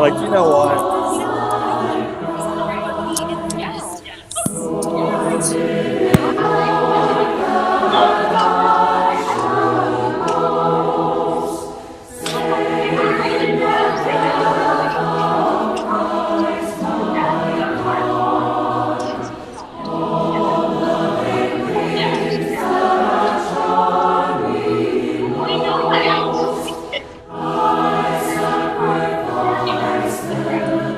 Like, you know what? I sacrifice them.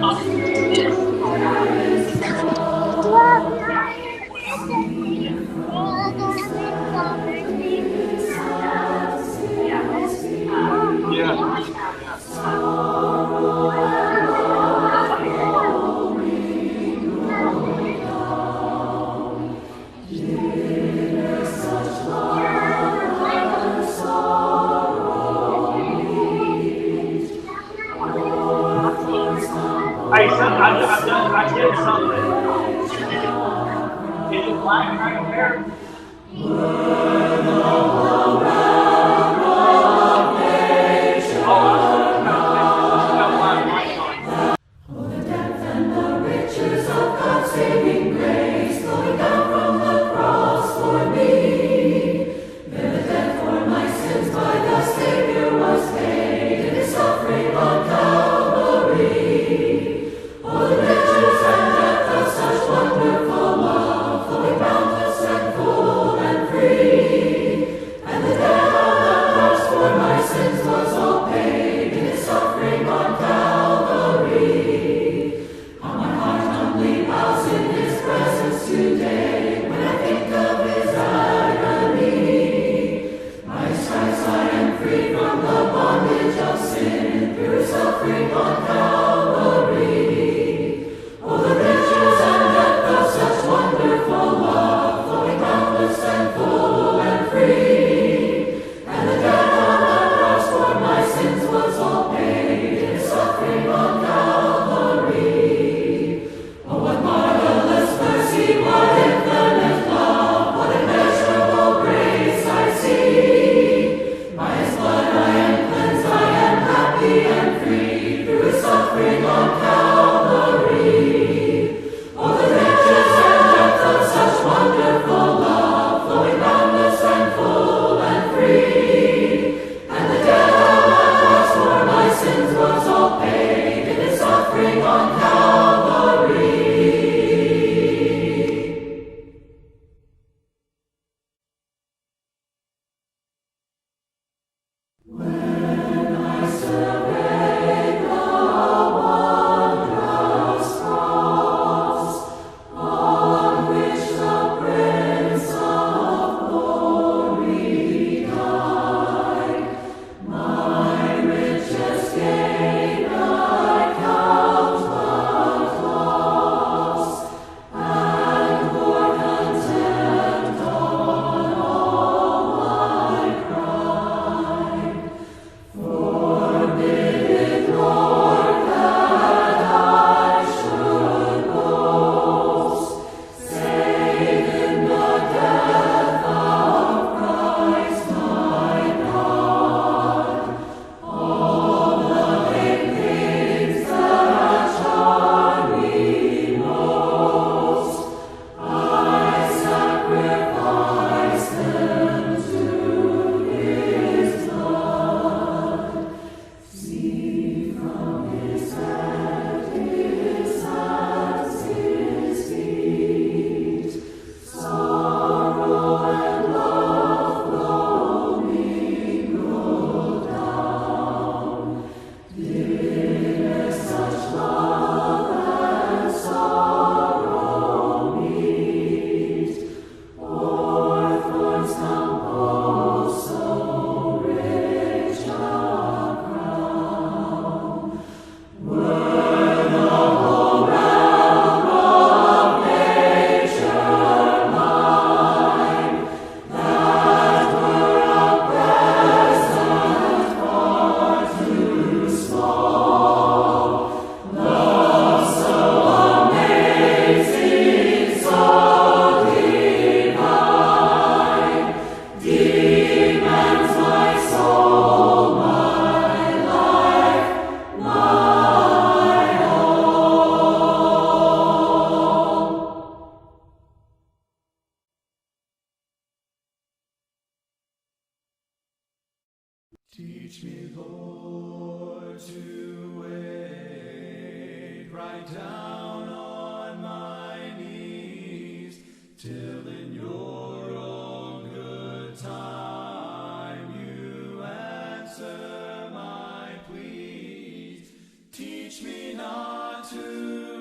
Teach me, Lord, to wait right down on my knees, till in your own good time you answer my pleas. Teach me not to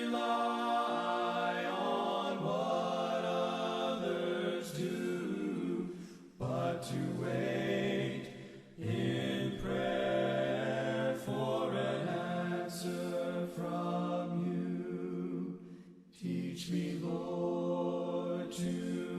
rely on what others do, but to wait in prayer for an answer from you. Teach me, Lord, to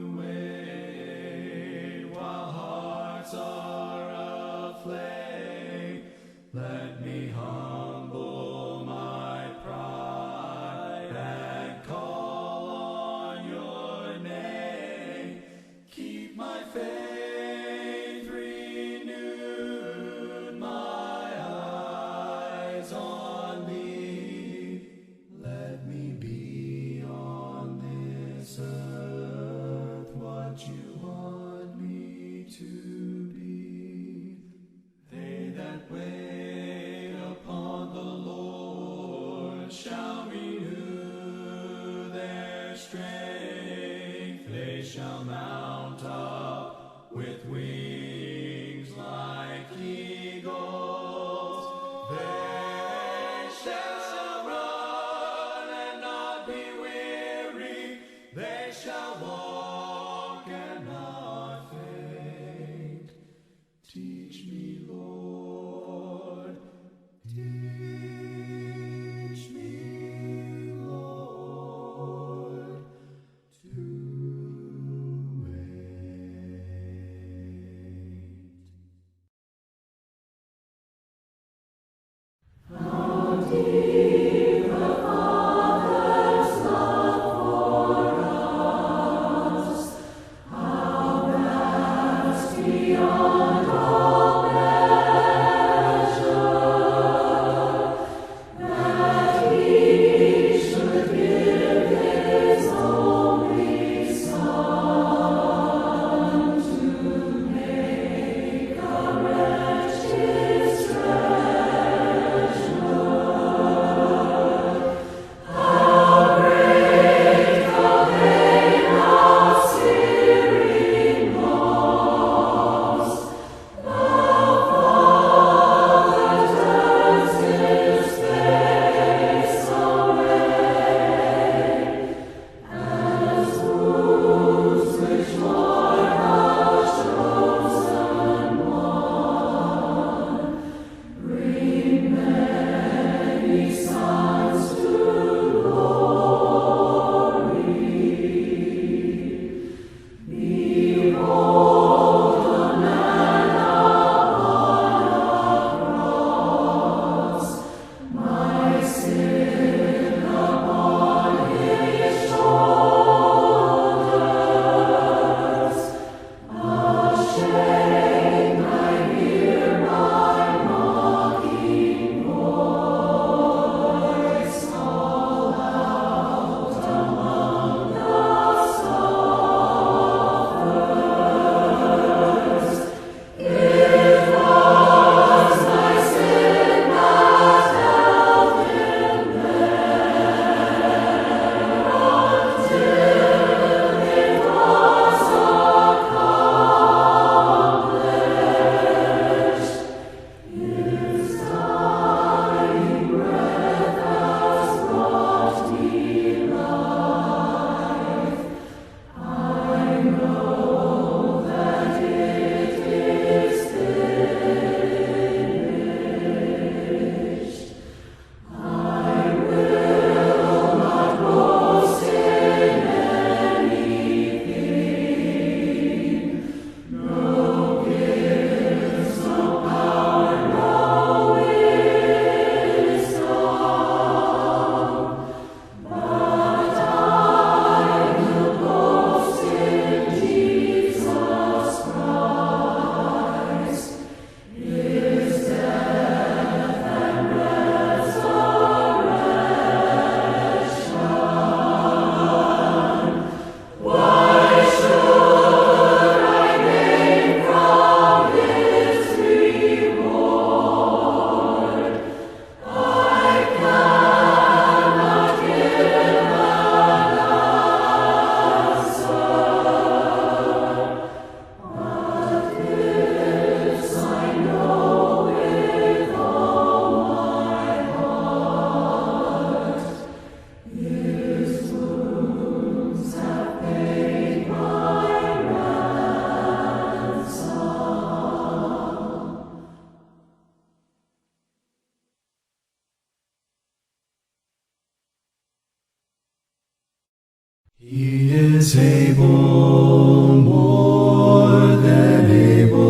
He is able, more than able,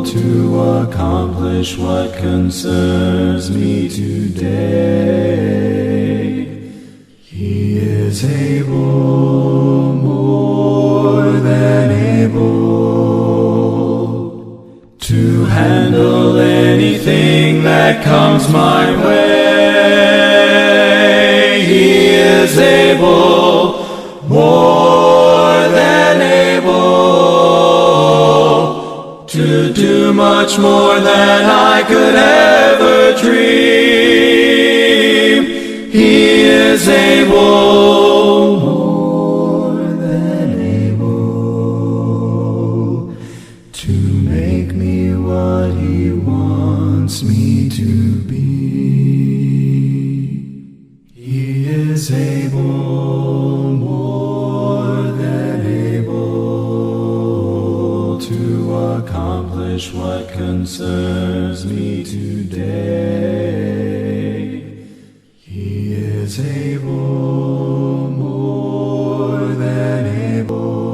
to accomplish what concerns me today. He is able, more than able, to handle anything that comes my way. He is able, more than able, to do much more than I could ever dream. He is able, more than able, to make me what He wants me to be. He is able, more than able, to accomplish what concerns me today. He is able, more than able,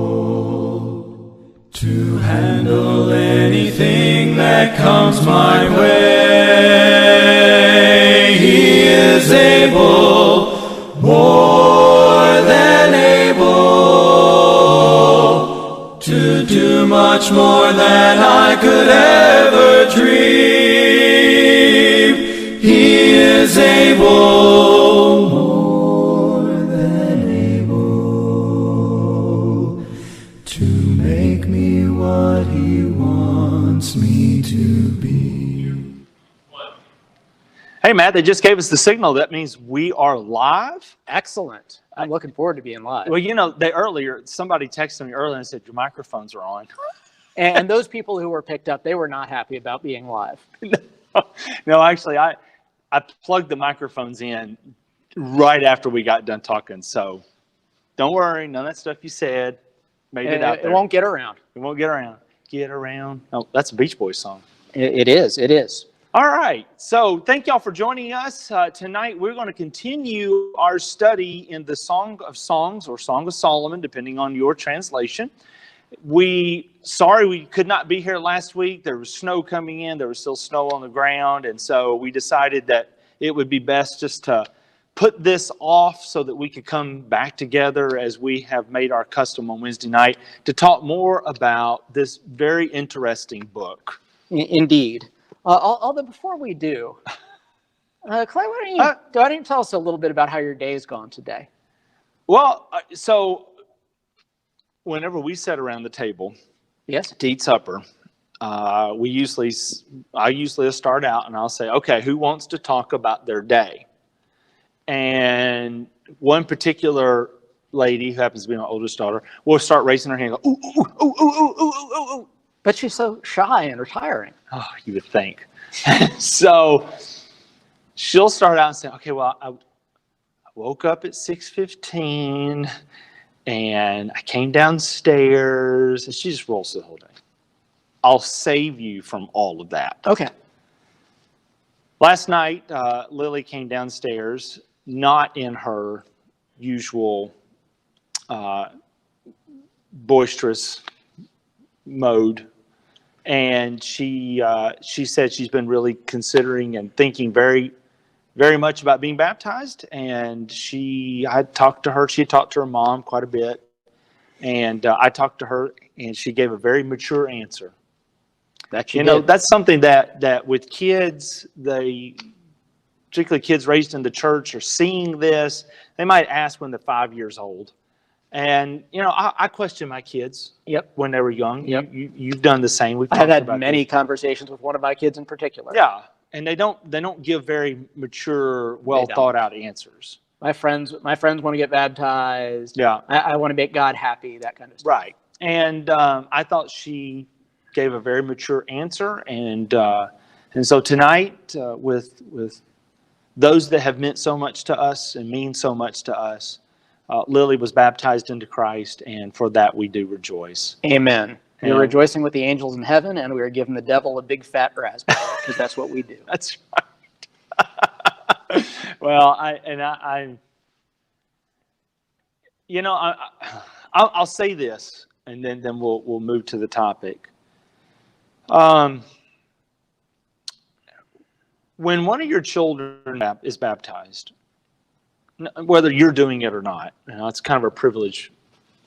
to handle anything that comes my way. He is able, more than able, to do much more than I could ever dream. He is able, more than able, to make me what He wants me to be. Hey, Matt, they just gave us the signal. That means we are live. Excellent. I'm looking forward to being live. Well, somebody texted me earlier and said, your microphones are on. And those people who were picked up, they were not happy about being live. No, actually, I plugged the microphones in right after we got done talking. So don't worry. None of that stuff you said made it out there. It won't get around. It won't get around. Get around. Oh, that's a Beach Boys song. It is. It is. All right. So thank y'all for joining us. Tonight, we're going to continue our study in the Song of Songs or Song of Solomon, depending on your translation. Sorry we could not be here last week. There was snow coming in. There was still snow on the ground. And so we decided that it would be best just to put this off so that we could come back together as we have made our custom on Wednesday night to talk more about this very interesting book. Indeed. Although before we do, Clay, why don't you tell us a little bit about how your day's gone today? Well, so whenever we sit around the table, yes, to eat supper, I usually start out and I'll say, okay, who wants to talk about their day? And one particular lady who happens to be my oldest daughter will start raising her hand and go, ooh, ooh, ooh, ooh, ooh, ooh, ooh, ooh. But she's so shy and retiring. Oh, you would think. So she'll start out and say, okay, well, I woke up at 6:15 and I came downstairs, and she just rolls through the whole day. I'll save you from all of that. Okay. Last night, Lily came downstairs, not in her usual boisterous mode. And she said she's been really considering and thinking very, very much about being baptized. And I talked to her. She had talked to her mom quite a bit. And I talked to her, and she gave a very mature answer. That's something that with kids, particularly kids raised in the church, are seeing this. They might ask when they're 5 years old. And, I question my kids. Yep. When they were young. Yep. You've done the same. I've had many conversations with one of my kids in particular. Yeah. And they don't give very mature, well thought out answers. My friends want to get baptized. Yeah. I want to make God happy, that kind of stuff. Right. And I thought she gave a very mature answer. And so tonight, with those that have meant so much to us and mean so much to us, Lily was baptized into Christ, and for that we do rejoice. Amen. We're rejoicing with the angels in heaven, and we are giving the devil a big fat raspberry, because that's what we do. That's right. Well, I'll say this, and then we'll move to the topic. When one of your children is baptized, whether you're doing it or not, it's kind of a privilege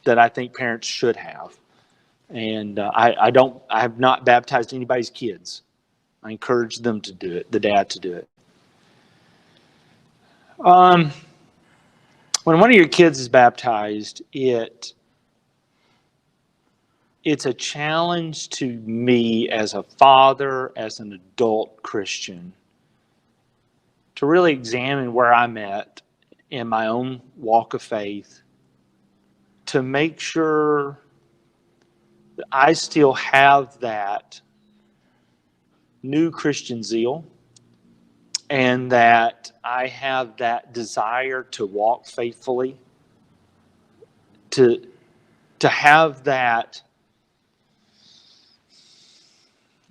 that I think parents should have. And I have not baptized anybody's kids. I encourage them to do it, the dad to do it. When one of your kids is baptized, it's a challenge to me as a father, as an adult Christian, to really examine where I'm at in my own walk of faith, to make sure that I still have that new Christian zeal, and that I have that desire to walk faithfully, to have that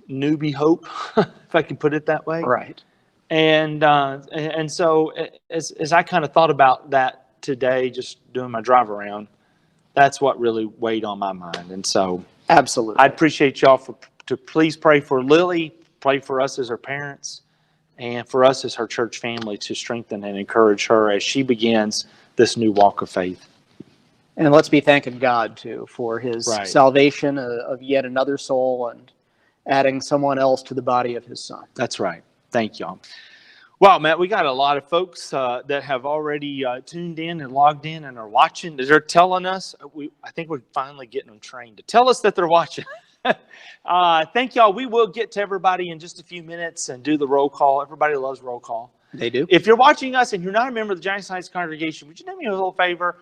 newbie hope, if I can put it that way. Right. And so as I kind of thought about that today, just doing my drive around, that's what really weighed on my mind. And so Absolutely. I'd appreciate y'all to please pray for Lily, pray for us as her parents, and for us as her church family, to strengthen and encourage her as she begins this new walk of faith. And let's be thanking God, too, for his Right. salvation of yet another soul and adding someone else to the body of his son. That's right. Thank y'all. Wow, Matt, we got a lot of folks that have already tuned in and logged in and are watching. They're telling us, I think we're finally getting them trained to tell us that they're watching. Thank y'all. We will get to everybody in just a few minutes and do the roll call. Everybody loves roll call. They do. If you're watching us and you're not a member of the Jackson Heights congregation, would you do me a little favor?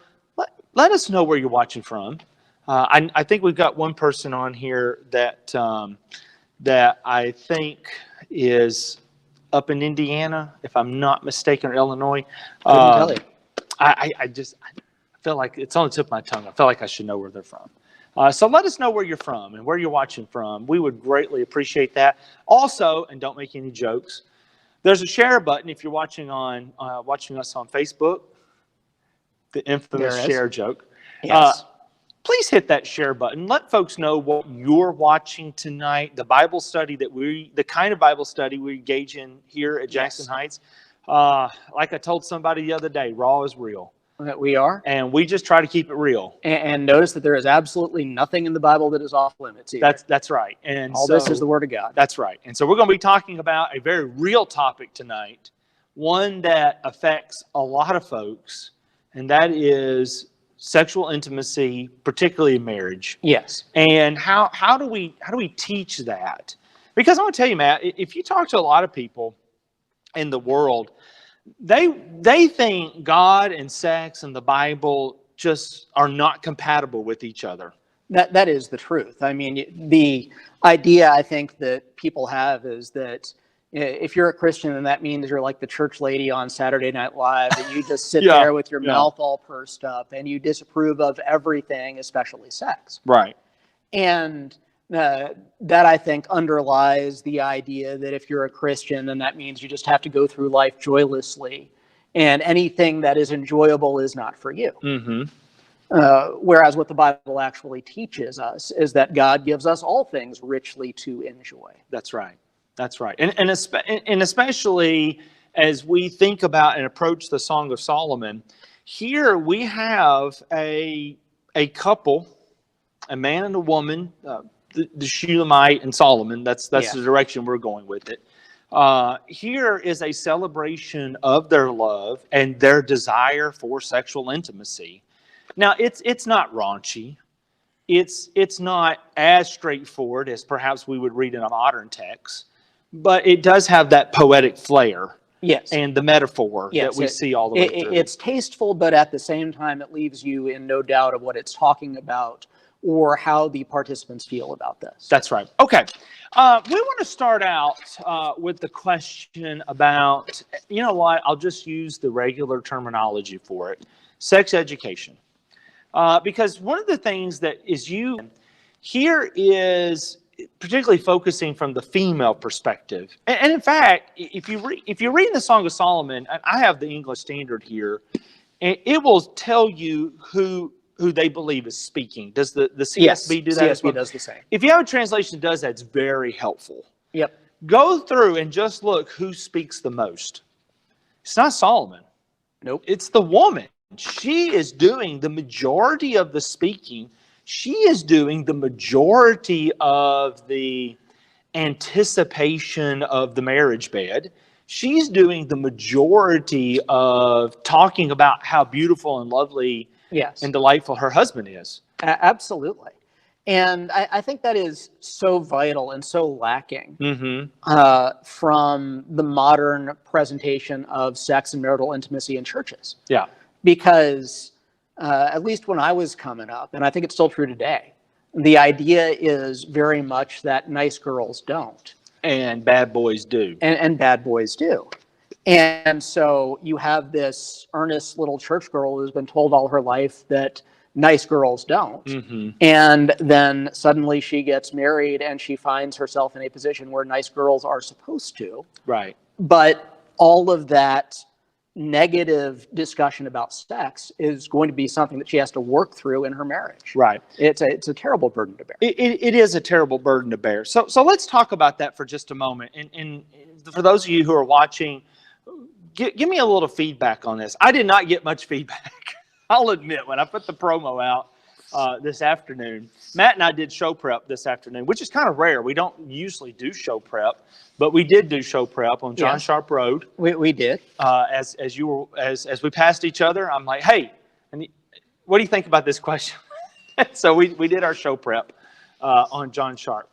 Let us know where you're watching from. I think we've got one person on here that I think is up in Indiana, if I'm not mistaken, or Illinois. Couldn't tell you. I feel like it's on the tip of my tongue. I feel like I should know where they're from. So let us know where you're from and where you're watching from. We would greatly appreciate that. Also, and don't make any jokes, there's a share button if you're watching us on Facebook. The infamous share joke. Yes. Please hit that share button. Let folks know what you're watching tonight. The Bible study the kind of Bible study we engage in here at Jackson Heights. Like I told somebody the other day, raw is real. We are. And we just try to keep it real. And notice that there is absolutely nothing in the Bible that is off limits either. That's right. And all this is the Word of God. That's right. And so we're going to be talking about a very real topic tonight, one that affects a lot of folks, and that is sexual intimacy, particularly in marriage. Yes. And how do we teach that? Because I want to tell you, Matt, if you talk to a lot of people in the world, they think God and sex and the Bible just are not compatible with each other. That is the truth. I mean, the idea I think that people have is that if you're a Christian, then that means you're like the church lady on Saturday Night Live, and you just sit there with your mouth all pursed up, and you disapprove of everything, especially sex. Right. And that, I think, underlies the idea that if you're a Christian, then that means you just have to go through life joylessly, and anything that is enjoyable is not for you. Mm-hmm. Whereas what the Bible actually teaches us is that God gives us all things richly to enjoy. That's right. That's right. And especially as we think about and approach the Song of Solomon, here we have a couple, a man and a woman, the Shulamite and Solomon. That's the direction we're going with it. Here is a celebration of their love and their desire for sexual intimacy. Now, it's not raunchy. It's not as straightforward as perhaps we would read in a modern text, but it does have that poetic flair. Yes. And the metaphor that we see all the way through. It's tasteful, but at the same time, it leaves you in no doubt of what it's talking about or how the participants feel about this. That's right. Okay. We want to start out with the question about, you know what, I'll just use the regular terminology for it, sex education. Because one of the things that is here is particularly focusing from the female perspective. And in fact, if you're reading the Song of Solomon, and I have the English Standard here, and it will tell you who they believe is speaking. Does the CSB do that as well? CSB does the same. If you have a translation that does that, it's very helpful. Yep. Go through and just look who speaks the most. It's not Solomon. Nope. It's the woman. She is doing the majority of the speaking. She is doing the majority of the anticipation of the marriage bed. She's doing the majority of talking about how beautiful and lovely Yes. and delightful her husband is. Absolutely. And I think that is so vital and so lacking from the modern presentation of sex and marital intimacy in churches. Yeah. Because at least when I was coming up, and I think it's still true today, the idea is very much that nice girls don't. And bad boys do. And bad boys do. And so you have this earnest little church girl who's been told all her life that nice girls don't. And then suddenly she gets married and she finds herself in a position where nice girls are supposed to. Right. But all of that negative discussion about sex is going to be something that she has to work through in her marriage. Right. It's a terrible burden to bear. It is a terrible burden to bear. So let's talk about that for just a moment. And for those of you who are watching, give me a little feedback on this. I did not get much feedback. I'll admit, when I put the promo out this afternoon, Matt and I did show prep this afternoon, which is kind of rare. We don't usually do show prep, but we did do show prep on John Sharp Road. We did. As we passed each other, I'm like, hey, what do you think about this question? So we did our show prep on John Sharp.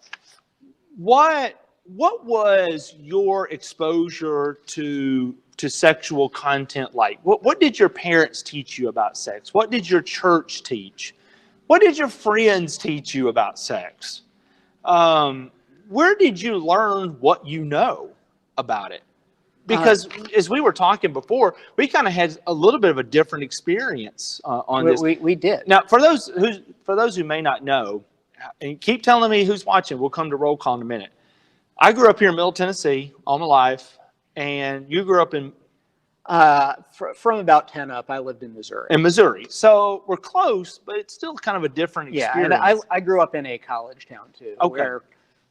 What was your exposure to sexual content like? What did your parents teach you about sex? What did your church teach? What did your friends teach you about sex? Where did you learn what you know about it? Because as we were talking before, we kind of had a little bit of a different experience on this. We did. Now, for those who may not know, and keep telling me who's watching, we'll come to roll call in a minute. I grew up here in Middle Tennessee all my life, and you grew up in... From about 10 up, I lived in Missouri. In Missouri. So we're close, but it's still kind of a different experience. Yeah, and I grew up in a college town, too, where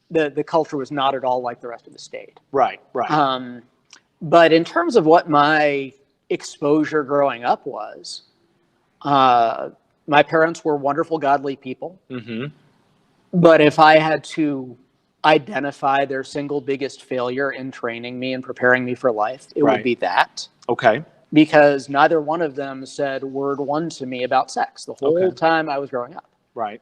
the culture was not at all like the rest of the state. Right. But in terms of what my exposure growing up was, my parents were wonderful, godly people. But if I had to identify their single biggest failure in training me and preparing me for life, it would be that. Okay. Because neither one of them said word one to me about sex the whole time I was growing up. Right.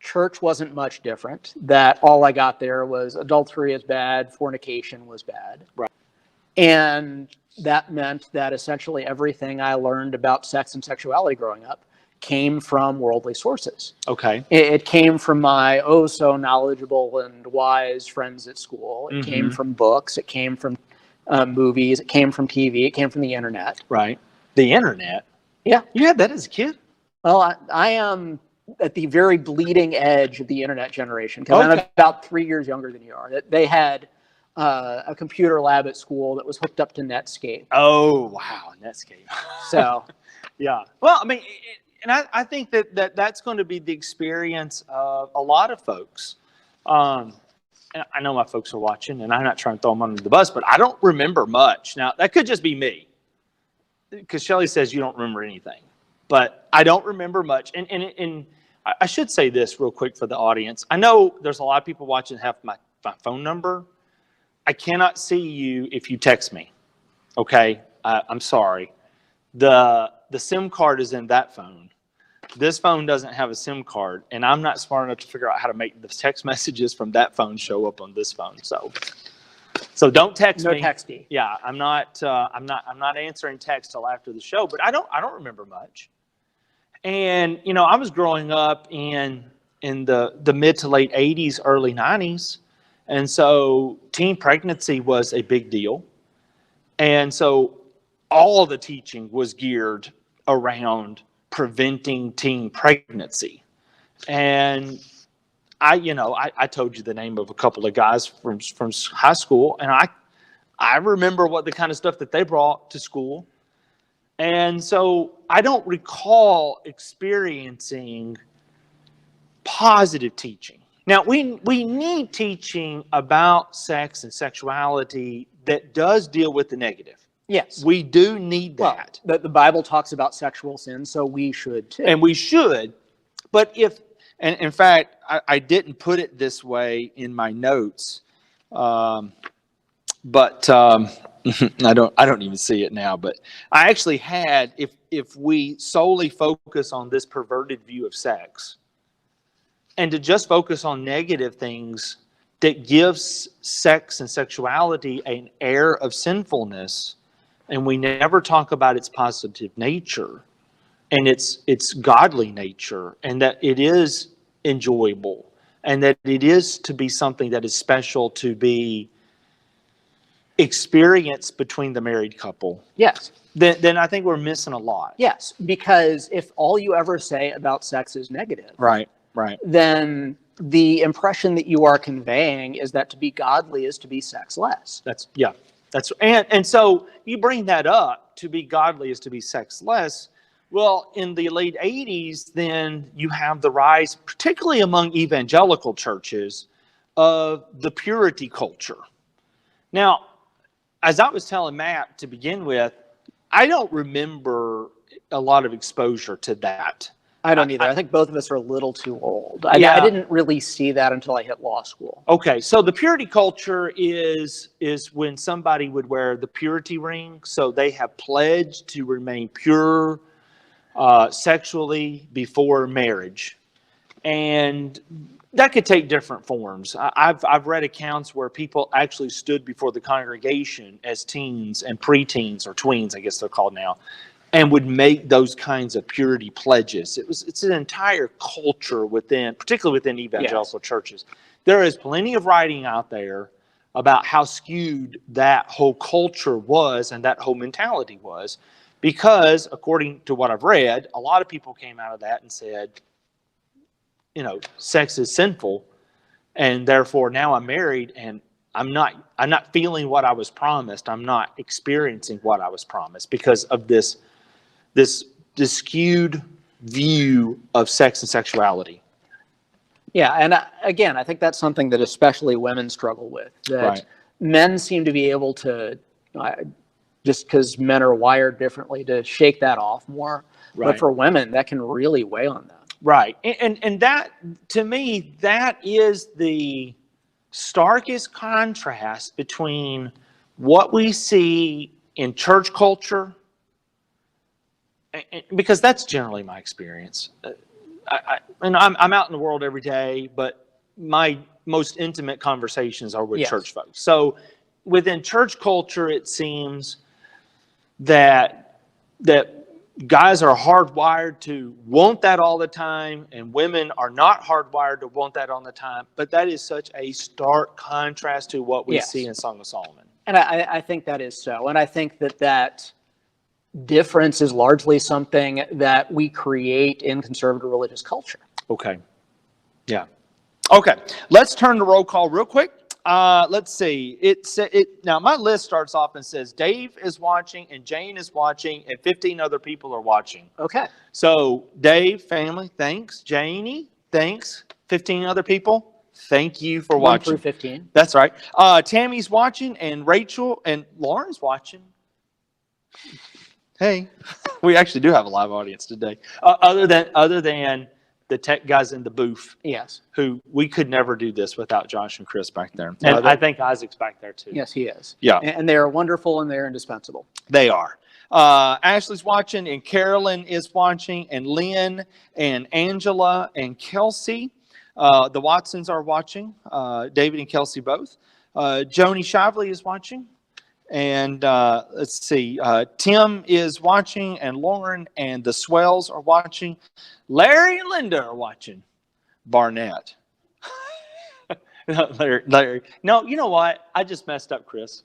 Church wasn't much different. That all I got there was adultery is bad, fornication was bad. Right. And that meant that essentially everything I learned about sex and sexuality growing up came from worldly sources. Okay. It came from my so knowledgeable and wise friends at school. It came from books. It came from movies. It came from TV. It came from the internet. Right. The internet? Yeah. You had that as a kid? Well, I am at the very bleeding edge of the internet generation, because I'm about 3 years younger than you are. They had a computer lab at school that was hooked up to Netscape. Oh, wow. Netscape. So, yeah. Well, I mean, and I think that's going to be the experience of a lot of folks. And I know my folks are watching, and I'm not trying to throw them under the bus, but I don't remember much. Now, that could just be me, because Shelley says you don't remember anything. But I don't remember much. And I should say this real quick for the audience. I know there's a lot of people watching that have my phone number. I cannot see you if you text me. Okay? I'm sorry. The SIM card is in that phone. This phone doesn't have a SIM card, and I'm not smart enough to figure out how to make the text messages from that phone show up on this phone. So don't text me. No texting. Yeah, I'm not answering text till after the show, but I don't remember much. And I was growing up in the mid to late 80s, early 90s, and so teen pregnancy was a big deal. And so all the teaching was geared around preventing teen pregnancy. And I told you the name of a couple of guys from high school, and I remember what the kind of stuff that they brought to school. And so I don't recall experiencing positive teaching. Now, we need teaching about sex and sexuality that does deal with the negative. Yes. We do need that. Well, the Bible talks about sexual sin, so we should too. And we should. But and in fact, I didn't put it this way in my notes, but I don't even see it now. But I actually had, if we solely focus on this perverted view of sex, and to just focus on negative things that gives sex and sexuality an air of sinfulness, and we never talk about its positive nature and its godly nature, and that it is enjoyable, and that it is to be something that is special to be experienced between the married couple. Yes. Then I think we're missing a lot. Yes, because if all you ever say about sex is negative, Right. then the impression that you are conveying is that to be godly is to be sexless. And so you bring that up, to be godly is to be sexless. Well, in the late 80s, then you have the rise, particularly among evangelical churches, of the purity culture. Now, as I was telling Matt to begin with, I don't remember a lot of exposure to that. I don't either. I think both of us are a little too old. I didn't really see that until I hit law school. Okay, so the purity culture is when somebody would wear the purity ring, so they have pledged to remain pure sexually before marriage, and that could take different forms. I've read accounts where people actually stood before the congregation as teens and preteens, or tweens, I guess they're called now, and would make those kinds of purity pledges. It's an entire culture particularly within evangelical churches. There is plenty of writing out there about how skewed that whole culture was and that whole mentality was, because according to what I've read, a lot of people came out of that and said, sex is sinful, and therefore now I'm married and I'm not feeling what I was promised. I'm not experiencing what I was promised because of this skewed view of sex and sexuality. Yeah, and again, I think that's something that especially women struggle with. That men seem to be able to, just because men are wired differently, to shake that off more. Right. But for women, that can really weigh on them. Right, and that, to me, that is the starkest contrast between what we see in church culture, because that's generally my experience. And I'm out in the world every day, but my most intimate conversations are with church folks. So within church culture, it seems that guys are hardwired to want that all the time, and women are not hardwired to want that all the time. But that is such a stark contrast to what we see in Song of Solomon. And I think that is so. And I think that difference is largely something that we create in conservative religious culture. Okay. Yeah. Okay. Let's turn to roll call real quick. Let's see. Now my list starts off and says Dave is watching and Jane is watching and 15 other people are watching. Okay. So Dave, family, thanks. Janie, thanks. 15 other people, thank you for watching. 1 through 15. That's right. Tammy's watching and Rachel and Lauren's watching. Hey, we actually do have a live audience today. Other than the tech guys in the booth. Yes. Who we could never do this without Josh and Chris back there. And I think Isaac's back there too. Yes, he is. Yeah. And they are wonderful and they're indispensable. They are. Ashley's watching and Carolyn is watching and Lynn and Angela and Kelsey. The Watsons are watching. David and Kelsey both. Joni Shively is watching. And let's see, Tim is watching, and Lauren and the Swells are watching. Larry and Linda are watching. Barnett. Larry. No, you know what? I just messed up, Chris.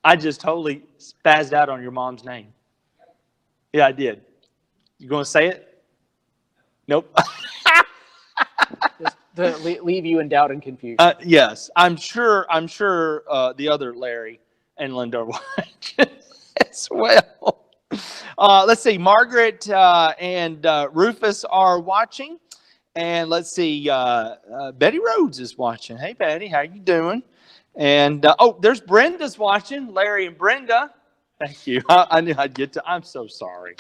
I just totally spazzed out on your mom's name. Yeah, I did. You going to say it? Nope. Just to leave you in doubt and confusion. Yes, I'm sure the other Larry and Linda are watching as well. Let's see. Margaret and Rufus are watching. And let's see. Betty Rhodes is watching. Hey, Betty, how you doing? And, there's Brenda's watching. Larry and Brenda. Thank you. I knew I'd get to. I'm so sorry.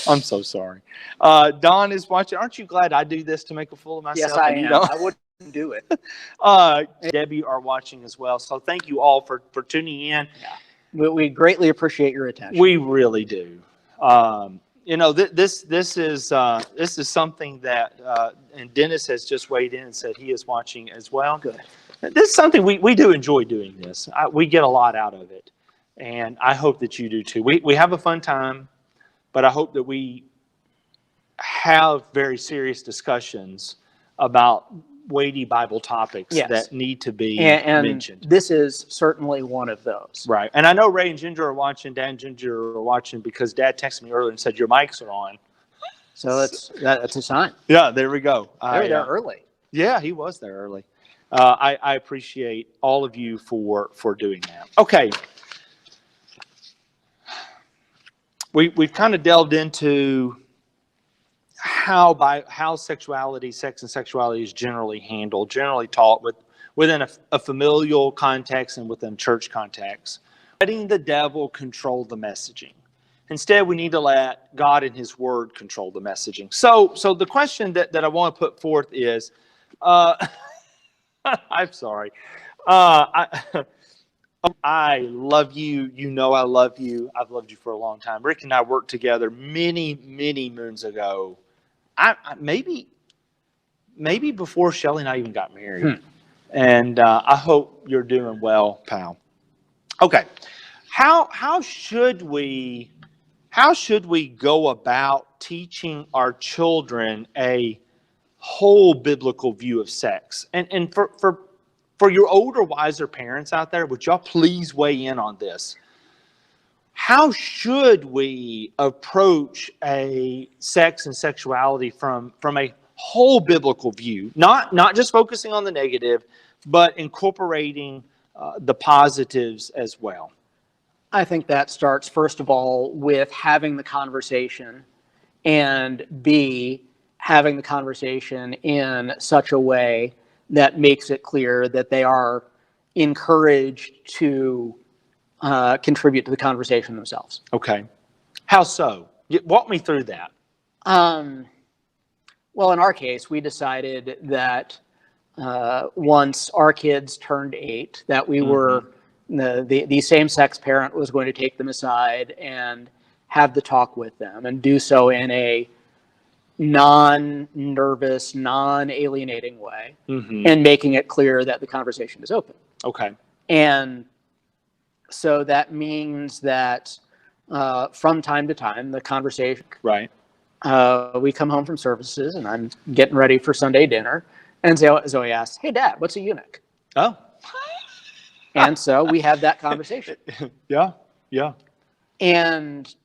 I'm so sorry. Don is watching. Aren't you glad I do this to make a fool of myself? Yes, I am. I wouldn't do it. Debbie are watching as well. So thank you all for tuning in. Yeah. We greatly appreciate your attention. We really do. This is something that and Dennis has just weighed in and said he is watching as well. Good. This is something we do enjoy doing this. We get a lot out of it. And I hope that you do too. We have a fun time, but I hope that we have very serious discussions about weighty Bible topics that need to be mentioned. This is certainly one of those. Right. And I know Ray and Ginger are watching, Dad and Ginger are watching because Dad texted me earlier and said your mics are on. So that's a sign. Yeah, there we go. They're there early. Yeah, he was there early. I appreciate all of you for doing that. Okay. We've kind of delved into how sexuality, sex and sexuality is generally handled, generally taught within a familial context and within church context. Letting the devil control the messaging. Instead, we need to let God and His Word control the messaging. So the question that I want to put forth is, I'm sorry. I love you. You know I love you. I've loved you for a long time. Rick and I worked together many, many moons ago. Maybe before Shelley and I even got married. And I hope you're doing well, pal. Okay. How should we go about teaching our children a whole biblical view of sex? And for your older, wiser parents out there, would y'all please weigh in on this? How should we approach a sex and sexuality from a whole biblical view? Not just focusing on the negative, but incorporating the positives as well. I think that starts, first of all, with having the conversation, and B, having the conversation in such a way that makes it clear that they are encouraged to contribute to the conversation themselves. Okay. How so? Walk me through that. Well, in our case, we decided that once our kids turned 8, that we were, the same-sex parent was going to take them aside and have the talk with them, and do so in a non-nervous, non-alienating way, and making it clear that the conversation is open. Okay. And so that means that from time to time, the conversation, right. We come home from services and I'm getting ready for Sunday dinner, and Zoe asks, "Hey, Dad, what's a eunuch?" Oh. And so we have that conversation. Yeah. And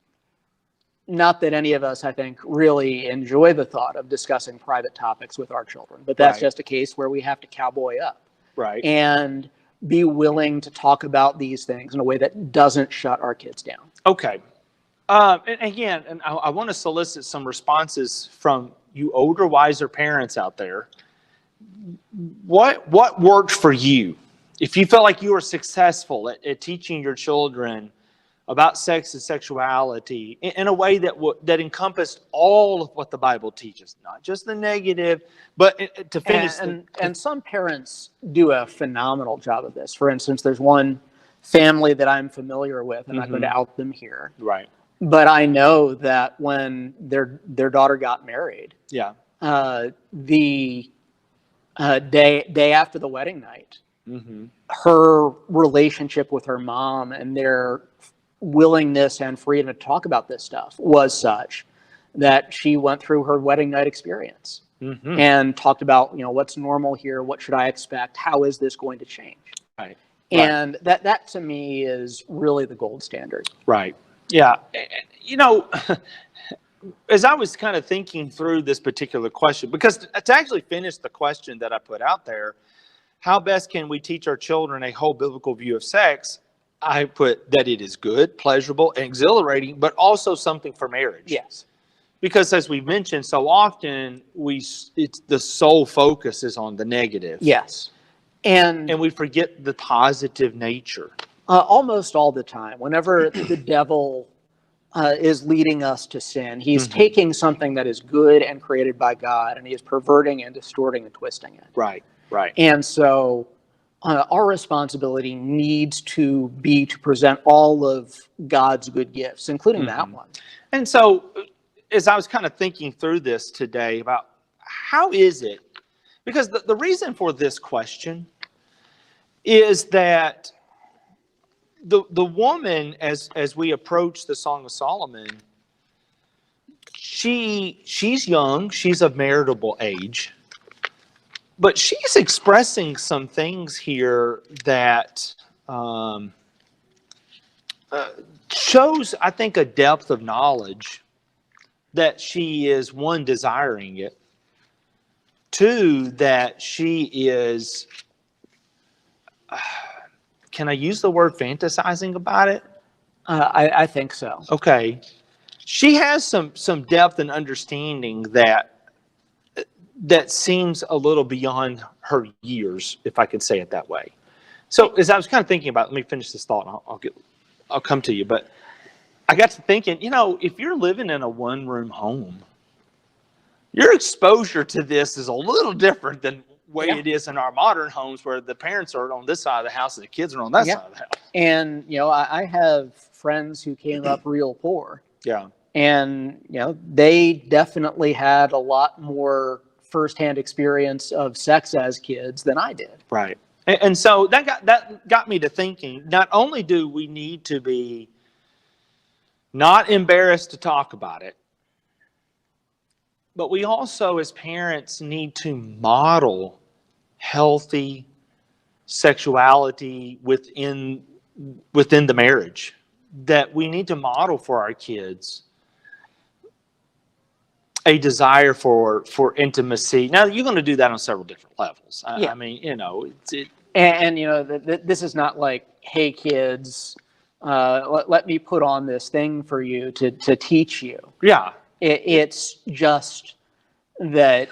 not that any of us, I think, really enjoy the thought of discussing private topics with our children, but that's just a case where we have to cowboy up. Right. And be willing to talk about these things in a way that doesn't shut our kids down. Okay. And again, I want to solicit some responses from you older, wiser parents out there. What worked for you? If you felt like you were successful at teaching your children about sex and sexuality in a way that encompassed all of what the Bible teaches, not just the negative, but to finish. And some parents do a phenomenal job of this. For instance, there's one family that I'm familiar with. I'm not going to out them here. Right. But I know that when their daughter got married, the day after the wedding night, her relationship with her mom and their willingness and freedom to talk about this stuff was such that she went through her wedding night experience and talked about, what's normal here, what should I expect, how is this going to change? Right. And that to me is really the gold standard. Right. Yeah. As I was kind of thinking through this particular question, because to actually finish the question that I put out there, how best can we teach our children a whole biblical view of sex? I put that it is good, pleasurable, and exhilarating, but also something for marriage. Yes. Because as we've mentioned so often, it's the sole focus is on the negative. Yes. And we forget the positive nature. almost all the time, whenever the devil is leading us to sin, he's taking something that is good and created by God, and he is perverting and distorting and twisting it. Right, right. And so our responsibility needs to be to present all of God's good gifts, including that one. And so, as I was kind of thinking through this today about how is it, because the reason for this question is that the woman, as we approach the Song of Solomon, she's young, she's of marriageable age, but she's expressing some things here that shows, I think, a depth of knowledge that she is, one, desiring it, two, that she is, can I use the word fantasizing about it? I think so. Okay. She has some depth and understanding that seems a little beyond her years, if I could say it that way. So as I was kind of thinking about, let me finish this thought and I'll come to you. But I got to thinking, if you're living in a one-room home, your exposure to this is a little different than the way it is in our modern homes, where the parents are on this side of the house and the kids are on that side of the house. And, I have friends who came up real poor. Yeah. And, they definitely had a lot more firsthand experience of sex as kids than I did. Right. And so that got me to thinking, not only do we need to be not embarrassed to talk about it, but we also, as parents, need to model healthy sexuality within the marriage. That we need to model for our kids a desire for intimacy. Now, you're going to do that on several different levels. I mean, this is not like, hey, kids, let me put on this thing for you to teach you. Yeah. It's just that,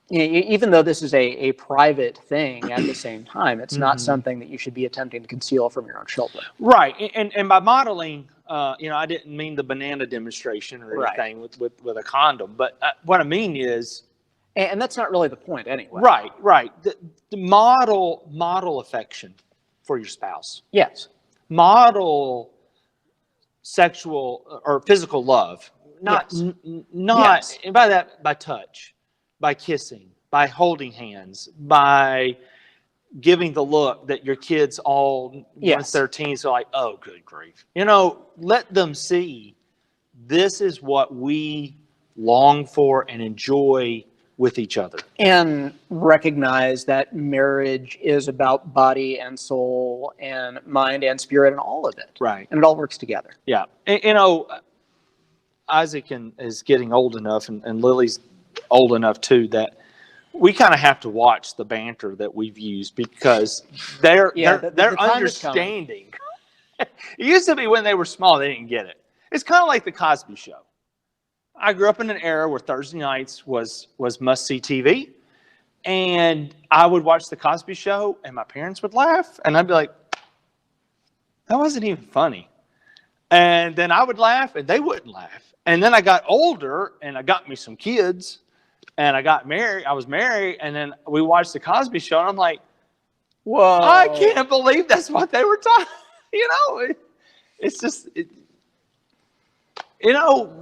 even though this is a private thing, at the same time, it's not something that you should be attempting to conceal from your own children. Right. And by modeling, I didn't mean the banana demonstration or anything with a condom, but what I mean is, and that's not really the point anyway. Right. The model affection for your spouse. Yes. Model sexual or physical love. Not and by that, by touch, by kissing, by holding hands, by giving the look that your kids all, once they're teens, are like, oh, good grief. Let them see this is what we long for and enjoy with each other. And recognize that marriage is about body and soul and mind and spirit and all of it. Right. And it all works together. Yeah. Isaac is getting old enough, and Lily's old enough too, that we kind of have to watch the banter that we've used, because their understanding. It used to be when they were small, they didn't get it. It's kind of like the Cosby Show. I grew up in an era where Thursday nights was must-see TV, and I would watch the Cosby Show, and my parents would laugh, and I'd be like, that wasn't even funny. And then I would laugh, and they wouldn't laugh. And then I got older, and I got me some kids, and I got married. I was married, and then we watched the Cosby Show, and I'm like, whoa! I can't believe that's what they were talking. It's just,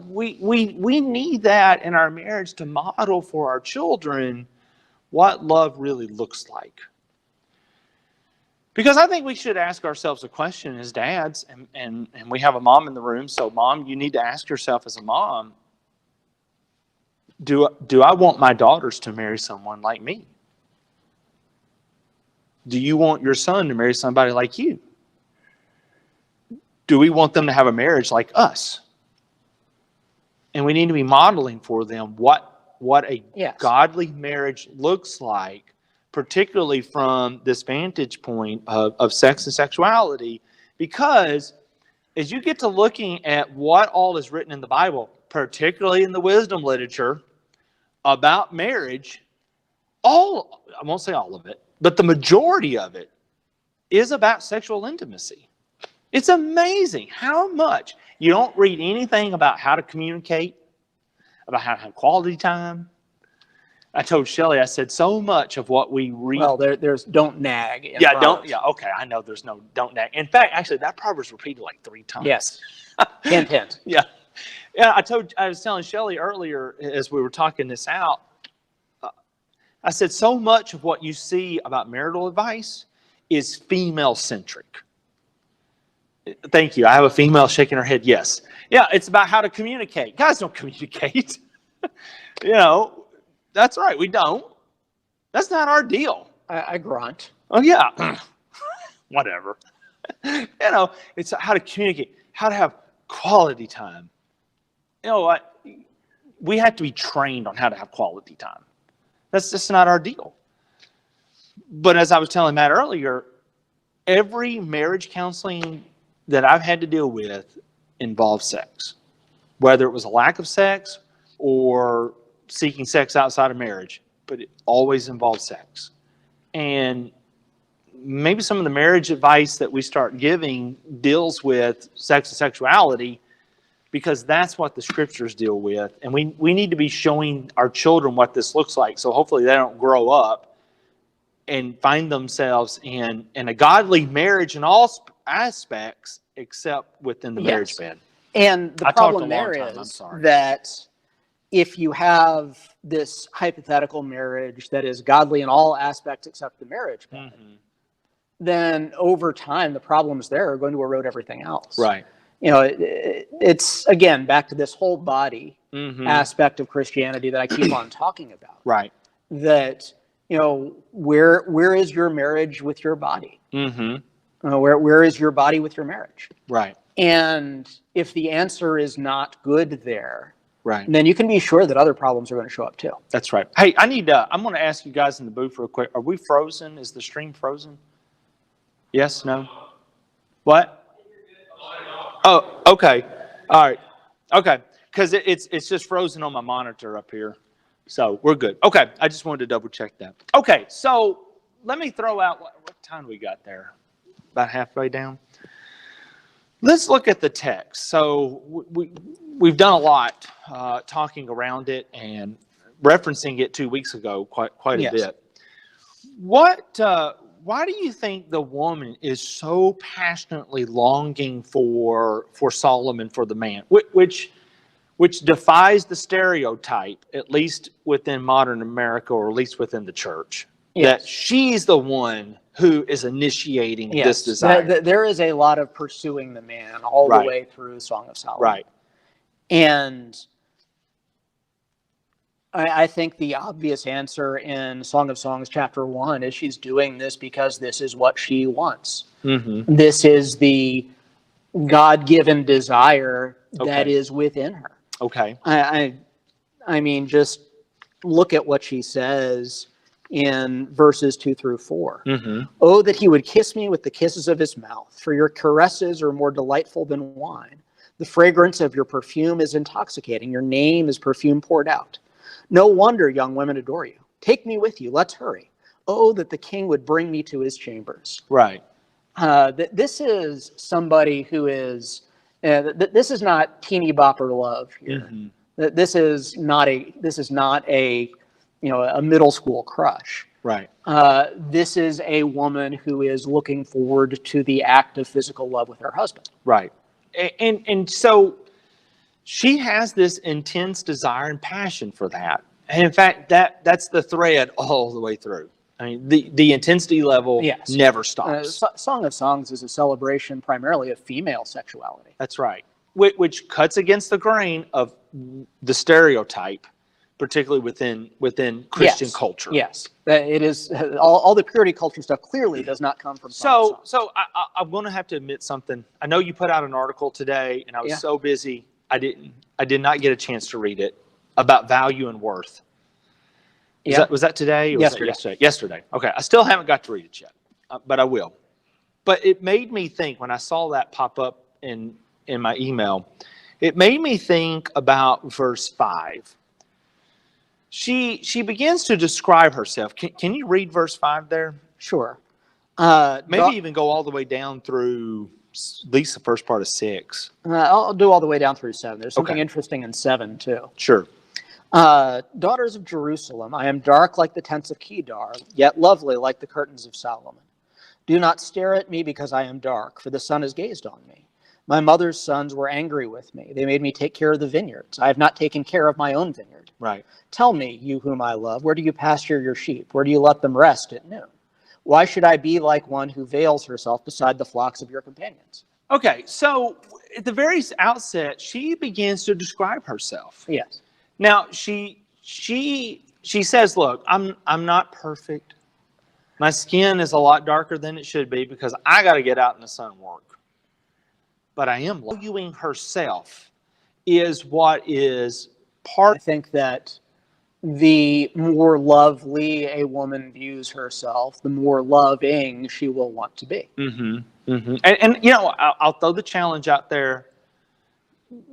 we need that in our marriage to model for our children what love really looks like. Because I think we should ask ourselves a question as dads, and we have a mom in the room, so mom, you need to ask yourself as a mom, do I want my daughters to marry someone like me? Do you want your son to marry somebody like you? Do we want them to have a marriage like us? And we need to be modeling for them what a godly marriage looks like, particularly from this vantage point of sex and sexuality, Because as you get to looking at what all is written in the Bible, particularly in the wisdom literature about marriage, I won't say all of it, but the majority of it is about sexual intimacy. It's amazing how much you don't read anything about how to communicate, about how to have quality time. I told Shelley, I said, so much of what we read. Well, there's don't nag. In Yeah, Proverbs. okay, I know there's no don't nag. In fact, actually, that proverb is repeated like 3 times. Yes. Hint, hint. Yeah. I was telling Shelley earlier as we were talking this out, I said, so much of what you see about marital advice is female-centric. Thank you. I have a female shaking her head. Yes. Yeah, it's about how to communicate. Guys don't communicate. That's right. We don't. That's not our deal. I grunt. Oh, yeah. Whatever. It's how to communicate, how to have quality time. We have to be trained on how to have quality time. That's just not our deal. But as I was telling Matt earlier, every marriage counseling that I've had to deal with involves sex. Whether it was a lack of sex or seeking sex outside of marriage, but it always involves sex. And maybe some of the marriage advice that we start giving deals with sex and sexuality because that's what the scriptures deal with. And we need to be showing our children what this looks like. So hopefully they don't grow up and find themselves in a godly marriage in all aspects except within the marriage bed. And the problem there is that if you have this hypothetical marriage that is godly in all aspects except the marriage bed, then over time the problems there are going to erode everything else. Right. It's again back to this whole body aspect of Christianity that I keep on talking about. Right. That where is your marriage with your body? Where is your body with your marriage? Right. And if the answer is not good there, right, then you can be sure that other problems are going to show up too. That's right. Hey, I'm going to ask you guys in the booth real quick. Are we frozen? Is the stream frozen? Yes? No? What? Oh, okay. All right. Okay. Because it's just frozen on my monitor up here. So we're good. Okay. I just wanted to double check that. Okay. So let me throw out what time we got there. About halfway down. Let's look at the text. So we've done a lot talking around it and referencing it 2 weeks ago quite a bit. Why do you think the woman is so passionately longing for Solomon, for the man, which defies the stereotype, at least within modern America, or at least within the church, that she's the one who is initiating this desire? There is a lot of pursuing the man all the way through Song of Solomon. Right. And I think the obvious answer in Song of Songs chapter 1 is she's doing this because this is what she wants. This is the God-given desire that is within her. Okay. I mean, just look at what she says in verses 2 through 4. Oh, that he would kiss me with the kisses of his mouth, for your caresses are more delightful than wine. The fragrance of your perfume is intoxicating. Your name is perfume poured out. No wonder young women adore you. Take me with you. Let's hurry. Oh, that the king would bring me to his chambers. Right. This is somebody who is, this is not teeny bopper love here. This is not a middle school crush. Right. This is a woman who is looking forward to the act of physical love with her husband. Right. And so she has this intense desire and passion for that. And in fact, that's the thread all the way through. I mean, the intensity level never stops. Song of Songs is a celebration primarily of female sexuality. That's right. Which cuts against the grain of the stereotype, particularly within Christian culture. Yes, it is. All the purity culture stuff clearly does not come from Song of Songs. So I'm going to have to admit something. I know you put out an article today, and I was so busy I did not get a chance to read it, about value and worth. Was that today? Or yesterday. Was that yesterday? Okay. I still haven't got to read it yet, but I will. But it made me think when I saw that pop up in my email, it made me think about verse 5. She begins to describe herself. Can you read verse 5 there? Sure. Maybe even go all the way down through at least the first part of 6. I'll do all the way down through 7. There's something Okay. interesting in 7 too. Sure. Daughters of Jerusalem, I am dark like the tents of Kedar, yet lovely like the curtains of Solomon. Do not stare at me because I am dark, for the sun has gazed on me. My mother's sons were angry with me. They made me take care of the vineyards. I have not taken care of my own vineyard. Right. Tell me, you whom I love, where do you pasture your sheep? Where do you let them rest at noon? Why should I be like one who veils herself beside the flocks of your companions? Okay, so at the very outset, she begins to describe herself. Yes. Now she says, "Look, I'm not perfect. My skin is a lot darker than it should be because I got to get out in the sun and work. But I am valuing herself is what is part." I think that the more lovely a woman views herself, the more loving she will want to be. Mm-hmm, mm-hmm. And you know, I'll throw the challenge out there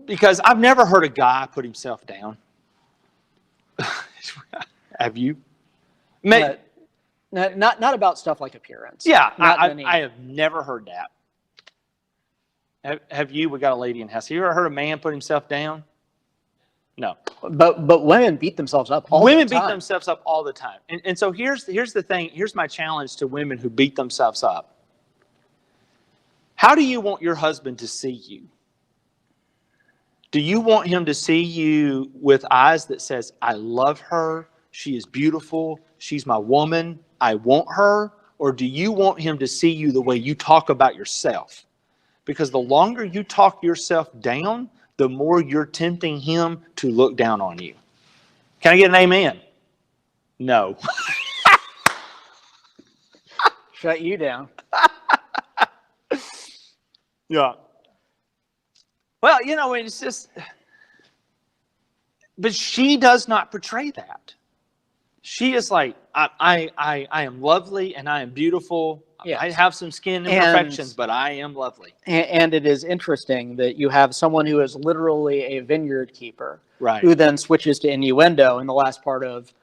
because I've never heard a guy put himself down. Have you? Not about stuff like appearance. Yeah, Not I have never heard that. Have you? We got a lady in house. Have you ever heard a man put himself down? No. But women beat themselves up all the time. Women beat themselves up all the time. And so here's the thing. Here's my challenge to women who beat themselves up. How do you want your husband to see you? Do you want him to see you with eyes that says, I love her, she is beautiful, she's my woman, I want her? Or do you want him to see you the way you talk about yourself? Because the longer you talk yourself down, the more you're tempting him to look down on you. Can I get an amen? No. Shut you down. Yeah. Well, you know, it's just, but she does not portray that. She is like, I am lovely and I am beautiful. Yes. I have some skin imperfections, but I am lovely. And it is interesting that you have someone who is literally a vineyard keeper, right, who then switches to innuendo in the last part of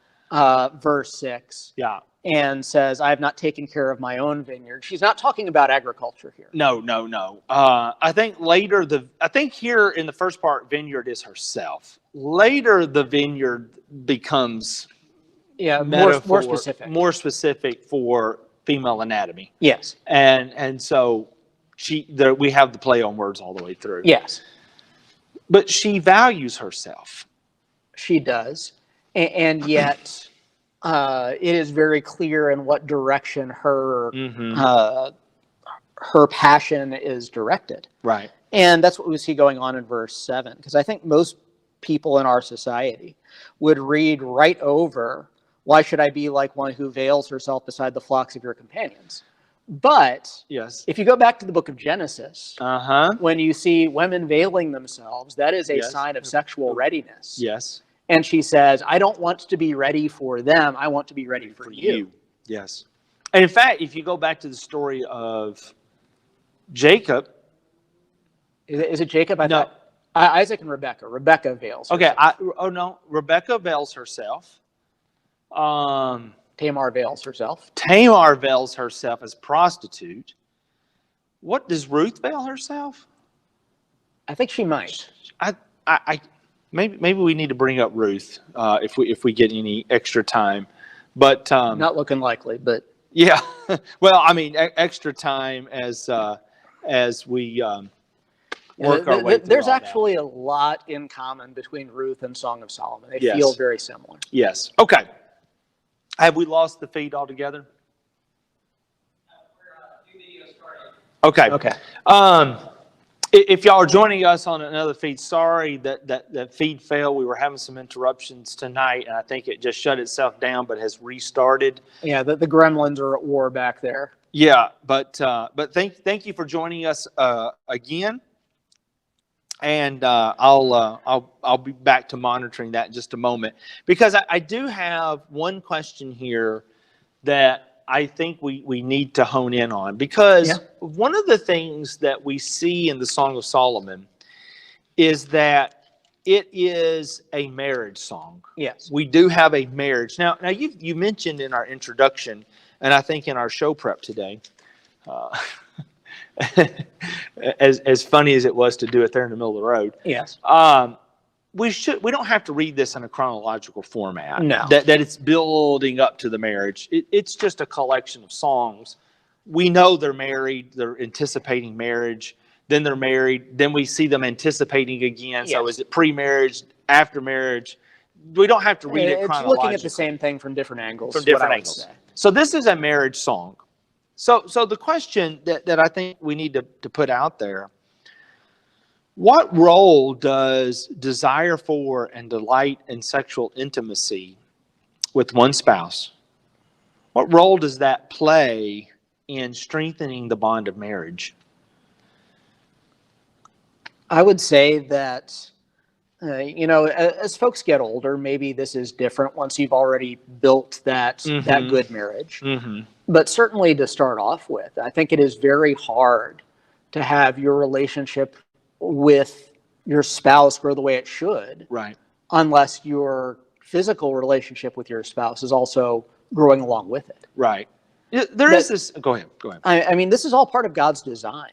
verse 6. Yeah. And says, I have not taken care of my own vineyard. She's not talking about agriculture here. No. I think later, I think here in the first part, vineyard is herself. Later, the vineyard becomes more specific. More specific for female anatomy. Yes. And so we have the play on words all the way through. Yes. But she values herself. She does. And yet... it is very clear in what direction her passion is directed. Right. And that's what we see going on in verse 7. Because I think most people in our society would read right over, why should I be like one who veils herself beside the flocks of your companions? But yes, if you go back to the book of Genesis, when you see women veiling themselves, that is a sign of sexual readiness. Yes. And she says, I don't want to be ready for them. I want to be ready for you. Yes. And in fact, if you go back to the story of Jacob. Is it Jacob? No. Isaac and Rebekah. Rebekah veils herself. Okay. Rebekah veils herself. Tamar veils herself. Tamar veils herself as prostitute. What, does Ruth veil herself? I think she might. Maybe we need to bring up Ruth if we get any extra time, but not looking likely. But yeah, well, I mean, extra time as we work our way through. There's actually a lot in common between Ruth and Song of Solomon. They feel very similar. Yes. Okay. Have we lost the feed altogether? Okay. If y'all are joining us on another feed, sorry that feed failed. We were having some interruptions tonight, and I think it just shut itself down, but has restarted. Yeah, the gremlins are at war back there. Yeah, but thank you for joining us again, and I'll be back to monitoring that in just a moment, because I do have one question here that I think we need to hone in on, because Yeah. one of the things that we see in the Song of Solomon is that it is a marriage song. Yes. We do have a marriage. Now you mentioned in our introduction, and I think in our show prep today, as funny as it was to do it there in the middle of the road. Yes. We don't have to read this in a chronological format. No. That it's building up to the marriage. It's just a collection of songs. We know they're married. They're anticipating marriage. Then they're married. Then we see them anticipating again. Yes. So is it pre-marriage, after marriage? We don't have to read it chronologically. It's looking at the same thing from different angles. From different angles. So this is a marriage song. So the question that I think we need to put out there: what role does desire for and delight in sexual intimacy with one spouse, what role does that play in strengthening the bond of marriage? I would say that, as folks get older, maybe this is different once you've already built that good marriage. Mm-hmm. But certainly to start off with, I think it is very hard to have your relationship with your spouse grow the way it should, Right. unless your physical relationship with your spouse is also growing along with it. Right. There is this. Go ahead. I mean, this is all part of God's design.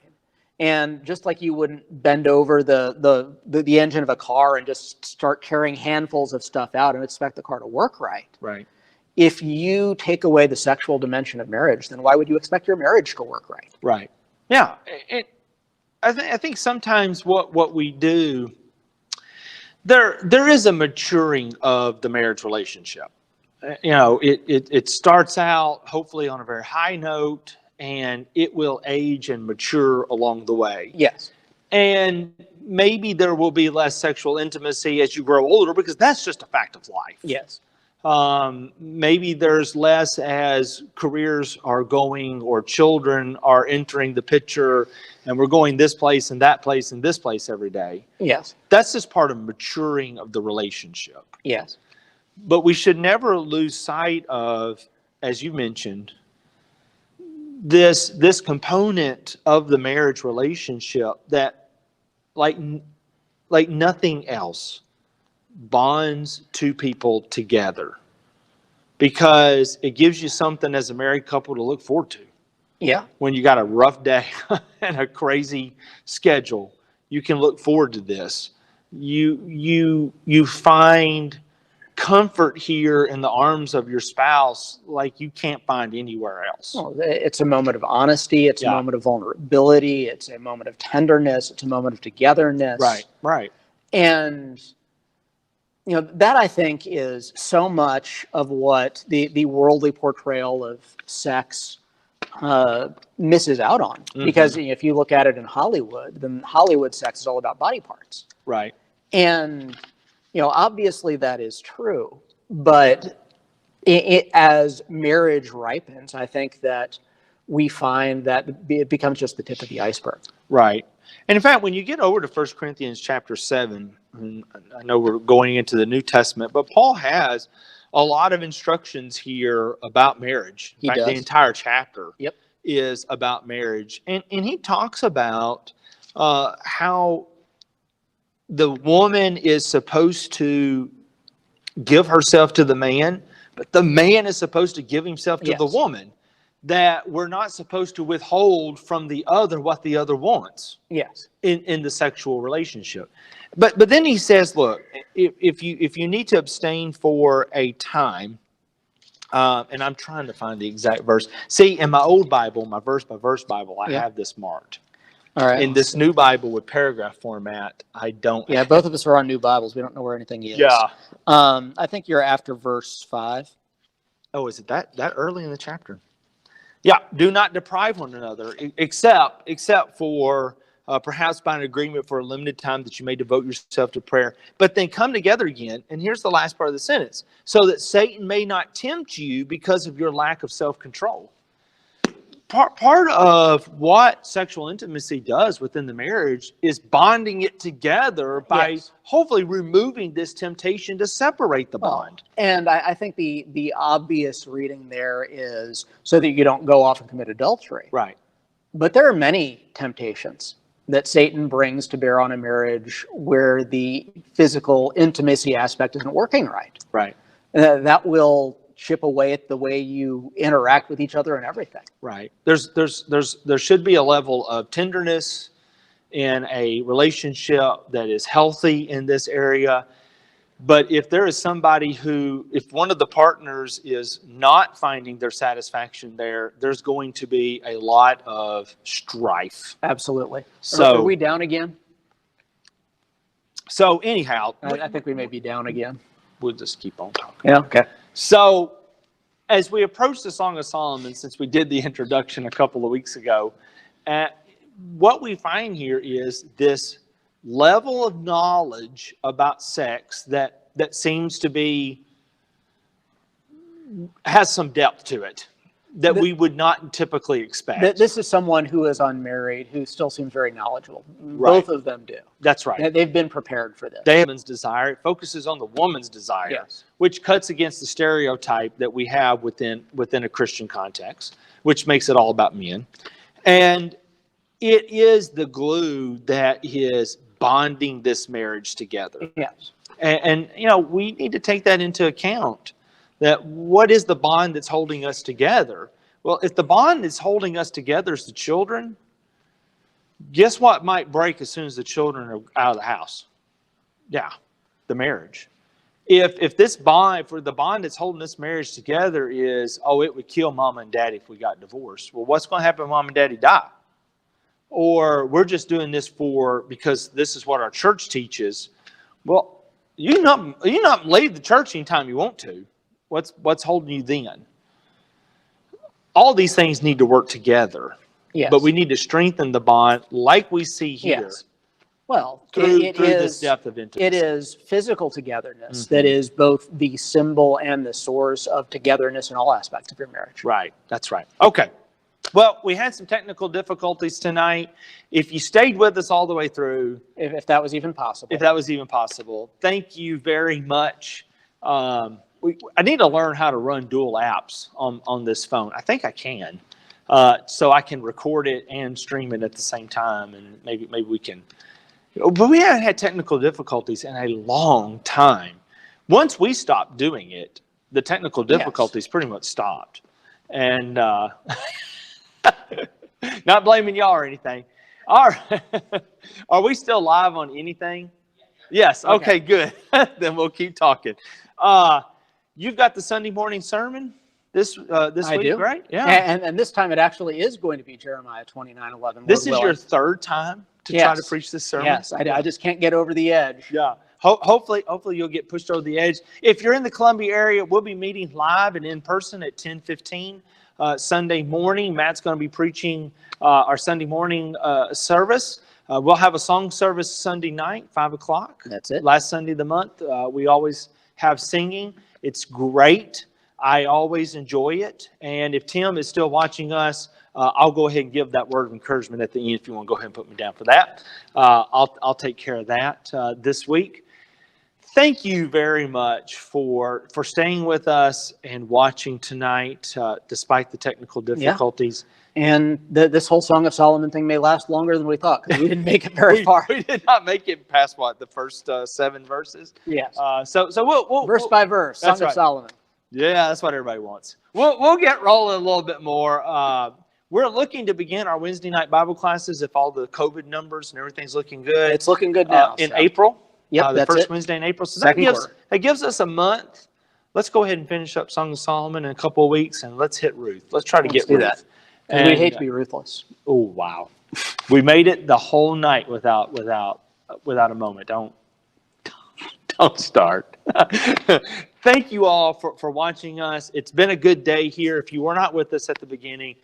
And just like you wouldn't bend over the engine of a car and just start carrying handfuls of stuff out and expect the car to work right. Right. If you take away the sexual dimension of marriage, then why would you expect your marriage to work right? Right. Yeah. I think sometimes what we do, there is a maturing of the marriage relationship. It starts out hopefully on a very high note, and it will age and mature along the way. Yes. And maybe there will be less sexual intimacy as you grow older, because that's just a fact of life. Yes. Maybe there's less as careers are going or children are entering the picture, and we're going this place and that place and this place every day. Yes. That's just part of maturing of the relationship. Yes. But we should never lose sight of, as you mentioned, this component of the marriage relationship that, like nothing else, bonds two people together, because it gives you something as a married couple to look forward to. Yeah. When you got a rough day and a crazy schedule, you can look forward to this. You find comfort here in the arms of your spouse like you can't find anywhere else. Well, it's a moment of honesty. It's a moment of vulnerability. It's a moment of tenderness. It's a moment of togetherness. Right. And that I think is so much of what the worldly portrayal of sex misses out on. Mm-hmm. Because if you look at it in Hollywood, then Hollywood sex is all about body parts. Right. And obviously that is true, but as marriage ripens, I think that we find that it becomes just the tip of the iceberg. Right. And in fact, when you get over to 1 Corinthians chapter 7, and I know we're going into the New Testament, but Paul has a lot of instructions here about marriage. In fact, the entire chapter is about marriage. And he talks about how the woman is supposed to give herself to the man, but the man is supposed to give himself to the woman. That we're not supposed to withhold from the other what the other wants. Yes. In the sexual relationship. But then he says, look, if you need to abstain for a time, and I'm trying to find the exact verse. See, in my old Bible, my verse by verse Bible, I have this marked. All right. In this new Bible with paragraph format, I don't. Yeah, both of us are on new Bibles. We don't know where anything is. Yeah. I think you're after verse 5. Oh, is it that early in the chapter? Yeah. Do not deprive one another, except for perhaps by an agreement for a limited time that you may devote yourself to prayer. But then come together again. And here's the last part of the sentence: so that Satan may not tempt you because of your lack of self-control. part of what sexual intimacy does within the marriage is bonding it together by Yes. hopefully removing this temptation to separate the bond. And I think the obvious reading there is so that you don't go off and commit adultery. Right. But there are many temptations that Satan brings to bear on a marriage where the physical intimacy aspect isn't working right. Right. That will chip away at the way you interact with each other and everything. Right. There should be a level of tenderness in a relationship that is healthy in this area. But if there is somebody if one of the partners is not finding their satisfaction there, there's going to be a lot of strife. Absolutely. So are we down again? So anyhow, I think we may be down again. We'll just keep on talking. Yeah, okay. So as we approach the Song of Solomon, since we did the introduction a couple of weeks ago, what we find here is this level of knowledge about sex that seems to has some depth to it that we would not typically expect. This is someone who is unmarried who still seems very knowledgeable. Right. Both of them do. That's right. They've been prepared for this. They have woman's desire. It focuses on the woman's desire, Yes. which cuts against the stereotype that we have within a Christian context, which makes it all about men. And it is the glue that is bonding this marriage together. Yes. And we need to take that into account. That what is the bond that's holding us together? Well, if the bond that's holding us together is the children, guess what might break as soon as the children are out of the house? Yeah, the marriage. If this bond, for the bond that's holding this marriage together is, it would kill mom and daddy if we got divorced. Well, what's going to happen when mom and daddy die? Or we're just doing this because this is what our church teaches. Well, you not leave the church anytime you want to. What's holding you then? All these things need to work together. Yes. But we need to strengthen the bond like we see here. Yes. Well, Through it this is depth of intimacy. It is physical togetherness that is both the symbol and the source of togetherness in all aspects of your marriage. Right. That's right. Okay. Well, we had some technical difficulties tonight. If you stayed with us all the way through, If that was even possible. thank you very much. I need to learn how to run dual apps on this phone. I think I can, so I can record it and stream it at the same time, and maybe we can. But we haven't had technical difficulties in a long time. Once we stopped doing it, the technical difficulties pretty much stopped, and not blaming y'all or anything. All right, are we still live on anything? Yes. Okay. Good. Then we'll keep talking. You've got the Sunday morning sermon this week, do. right? Yeah. And this time it actually is going to be Jeremiah 29:11. This is your third time to try to preach this sermon? Yes, I just can't get over the edge. Yeah. Hopefully you'll get pushed over the edge. If you're in the Columbia area, we'll be meeting live and in person at 10:15 Sunday morning. Matt's going to be preaching our Sunday morning service. We'll have a song service Sunday night, 5 o'clock. That's it. Last Sunday of the month. We always have singing. It's great. I always enjoy it. And if Tim is still watching us, I'll go ahead and give that word of encouragement at the end if you want to go ahead and put me down for that. I'll take care of that this week. Thank you very much for staying with us and watching tonight, despite the technical difficulties. Yeah. And this whole Song of Solomon thing may last longer than we thought because we didn't make it very far. We did not make it past the first 7 verses. Yes. So we'll verse by verse. Song of Solomon. Yeah, that's what everybody wants. We'll get rolling a little bit more. We're looking to begin our Wednesday night Bible classes if all the COVID numbers and everything's looking good. It's looking good now. In April. Yep, the first Wednesday in April. So that gives us a month. Let's go ahead and finish up Song of Solomon in a couple of weeks, and let's hit Ruth. Let's try to get Ruth. That. And we hate to be ruthless. Oh, wow. We made it the whole night without a moment. Don't start. Thank you all for watching us. It's been a good day here. If you were not with us at the beginning,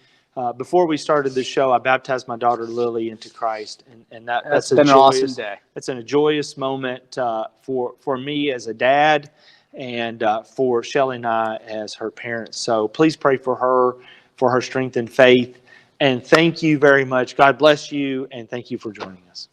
before we started the show, I baptized my daughter Lily into Christ, and that's been an awesome day. It's a joyous moment for me as a dad, and for Shelly and I as her parents. So please pray for her strength and faith. And thank you very much. God bless you, and thank you for joining us.